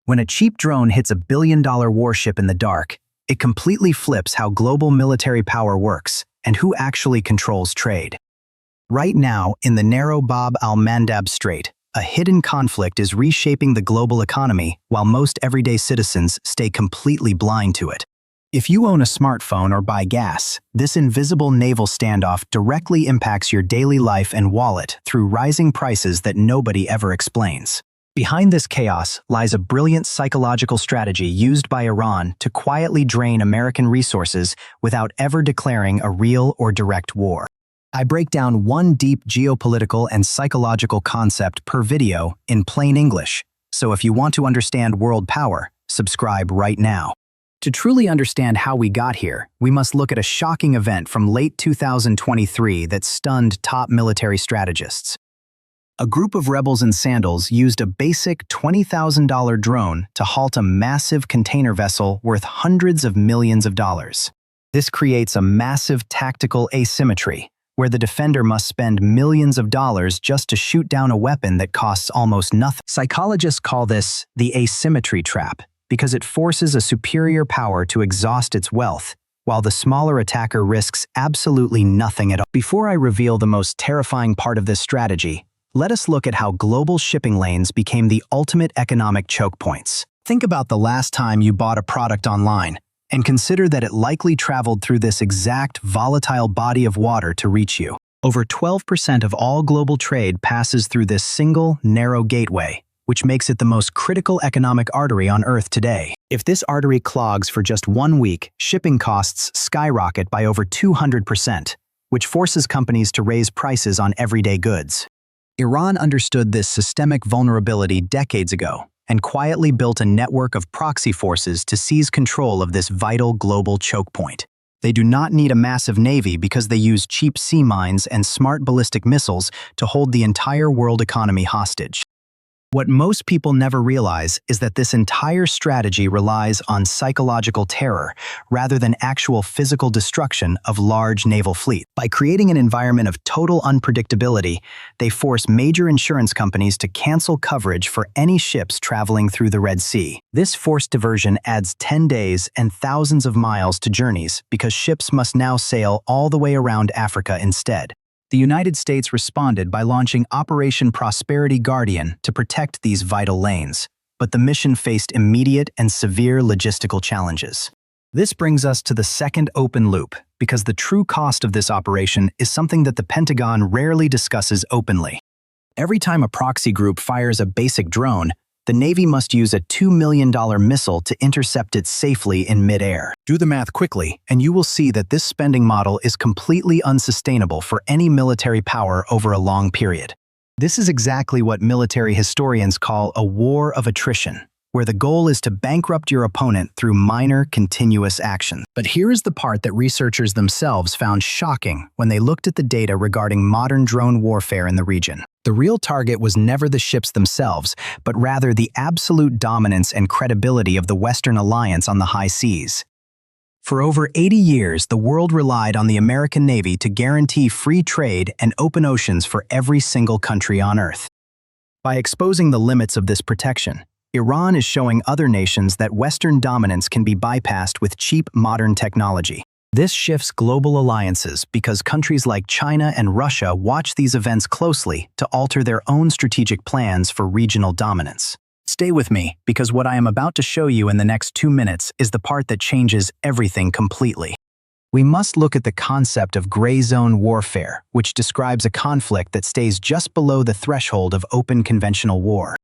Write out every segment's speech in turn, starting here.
When a cheap drone hits a billion-dollar warship in the dark, it completely flips how global military power works and who actually controls trade. Right now, in the narrow al-Mandab Strait, a hidden conflict is reshaping the global economy while most everyday citizens stay completely blind to it. If you own a smartphone or buy gas, this invisible naval standoff directly impacts your daily life and wallet through rising prices that nobody ever explains. Behind this chaos lies a brilliant psychological strategy used by Iran to quietly drain American resources without ever declaring a real or direct war. I break down one deep geopolitical and psychological concept per video in plain English, so if you want to understand world power, subscribe right now. To truly understand how we got here, we must look at a shocking event from late 2023 that stunned top military strategists. A group of rebels in sandals used a basic $20,000 drone to halt a massive container vessel worth hundreds of millions of dollars. This creates a massive tactical asymmetry, where the defender must spend millions of dollars just to shoot down a weapon that costs almost nothing. Psychologists call this the asymmetry trap, because it forces a superior power to exhaust its wealth, while the smaller attacker risks absolutely nothing at all. Before I reveal the most terrifying part of this strategy, let us look at how global shipping lanes became the ultimate economic choke points. Think about the last time you bought a product online, and consider that it likely traveled through this exact volatile body of water to reach you. Over 12% of all global trade passes through this single, narrow gateway, which makes it the most critical economic artery on Earth today. If this artery clogs for just 1 week, shipping costs skyrocket by over 200%, which forces companies to raise prices on everyday goods. Iran understood this systemic vulnerability decades ago and quietly built a network of proxy forces to seize control of this vital global choke point. They do not need a massive navy because they use cheap sea mines and smart ballistic missiles to hold the entire world economy hostage. What most people never realize is that this entire strategy relies on psychological terror rather than actual physical destruction of large naval fleets. By creating an environment of total unpredictability, they force major insurance companies to cancel coverage for any ships traveling through the Red Sea. This forced diversion adds 10 days and thousands of miles to journeys because ships must now sail all the way around Africa instead. The United States responded by launching Operation Prosperity Guardian to protect these vital lanes, but the mission faced immediate and severe logistical challenges. This brings us to the second open loop, because the true cost of this operation is something that the Pentagon rarely discusses openly. Every time a proxy group fires a basic drone, the Navy must use a $2 million missile to intercept it safely in midair. Do the math quickly, and you will see that this spending model is completely unsustainable for any military power over a long period. This is exactly what military historians call a war of attrition, where the goal is to bankrupt your opponent through minor, continuous action. But here is the part that researchers themselves found shocking when they looked at the data regarding modern drone warfare in the region. The real target was never the ships themselves, but rather the absolute dominance and credibility of the Western alliance on the high seas. For over 80 years, the world relied on the American Navy to guarantee free trade and open oceans for every single country on Earth. By exposing the limits of this protection, Iran is showing other nations that Western dominance can be bypassed with cheap, modern technology. This shifts global alliances because countries like China and Russia watch these events closely to alter their own strategic plans for regional dominance. Stay with me, because what I am about to show you in the next 2 minutes is the part that changes everything completely. We must look at the concept of gray zone warfare, which describes a conflict that stays just below the threshold of open conventional war.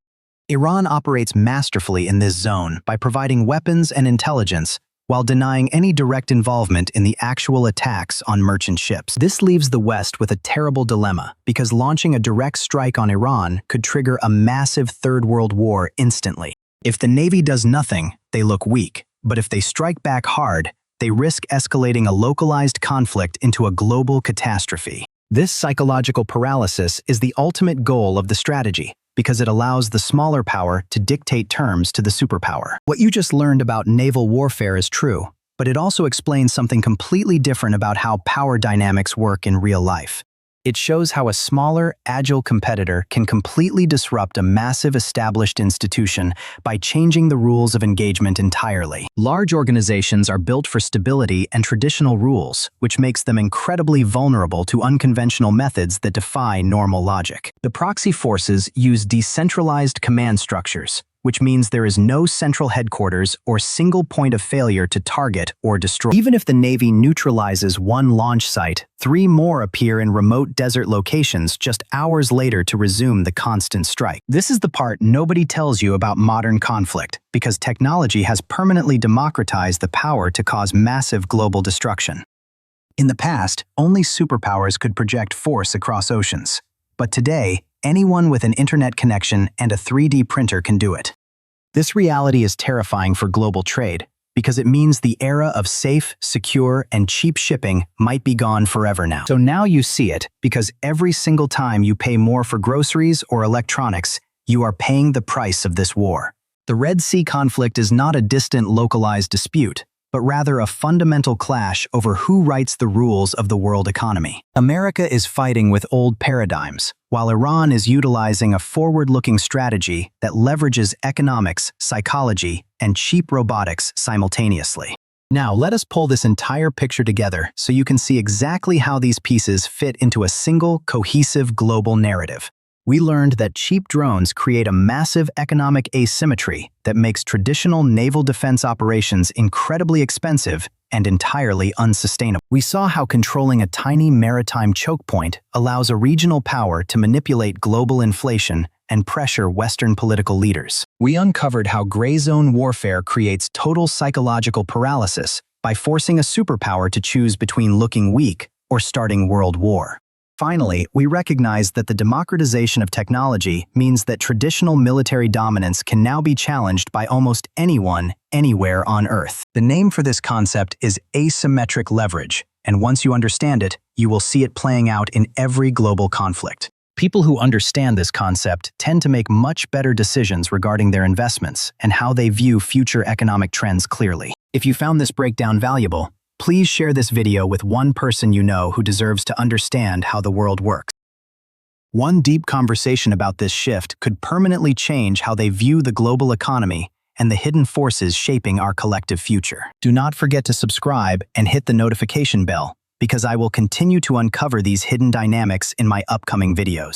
Iran operates masterfully in this zone by providing weapons and intelligence while denying any direct involvement in the actual attacks on merchant ships. This leaves the West with a terrible dilemma, because launching a direct strike on Iran could trigger a massive Third World War instantly. If the Navy does nothing, they look weak, but if they strike back hard, they risk escalating a localized conflict into a global catastrophe. This psychological paralysis is the ultimate goal of the strategy, because it allows the smaller power to dictate terms to the superpower. What you just learned about naval warfare is true, but it also explains something completely different about how power dynamics work in real life. It shows how a smaller, agile competitor can completely disrupt a massive established institution by changing the rules of engagement entirely. Large organizations are built for stability and traditional rules, which makes them incredibly vulnerable to unconventional methods that defy normal logic. The proxy forces use decentralized command structures, which means there is no central headquarters or single point of failure to target or destroy. Even if the Navy neutralizes one launch site, 3 more appear in remote desert locations just hours later to resume the constant strike. This is the part nobody tells you about modern conflict, because technology has permanently democratized the power to cause massive global destruction. In the past, only superpowers could project force across oceans. But today, anyone with an internet connection and a 3D printer can do it. This reality is terrifying for global trade, because it means the era of safe, secure, and cheap shipping might be gone forever now. So now you see it, because every single time you pay more for groceries or electronics, you are paying the price of this war. The Red Sea conflict is not a distant localized dispute, but rather a fundamental clash over who writes the rules of the world economy. America is fighting with old paradigms, while Iran is utilizing a forward-looking strategy that leverages economics, psychology, and cheap robotics simultaneously. Now, let us pull this entire picture together so you can see exactly how these pieces fit into a single, cohesive global narrative. We learned that cheap drones create a massive economic asymmetry that makes traditional naval defense operations incredibly expensive and entirely unsustainable. We saw how controlling a tiny maritime choke point allows a regional power to manipulate global inflation and pressure Western political leaders. We uncovered how gray zone warfare creates total psychological paralysis by forcing a superpower to choose between looking weak or starting world war. Finally, we recognize that the democratization of technology means that traditional military dominance can now be challenged by almost anyone, anywhere on Earth. The name for this concept is asymmetric leverage, and once you understand it, you will see it playing out in every global conflict. People who understand this concept tend to make much better decisions regarding their investments and how they view future economic trends clearly. If you found this breakdown valuable, please share this video with one person you know who deserves to understand how the world works. One deep conversation about this shift could permanently change how they view the global economy and the hidden forces shaping our collective future. Do not forget to subscribe and hit the notification bell, because I will continue to uncover these hidden dynamics in my upcoming videos.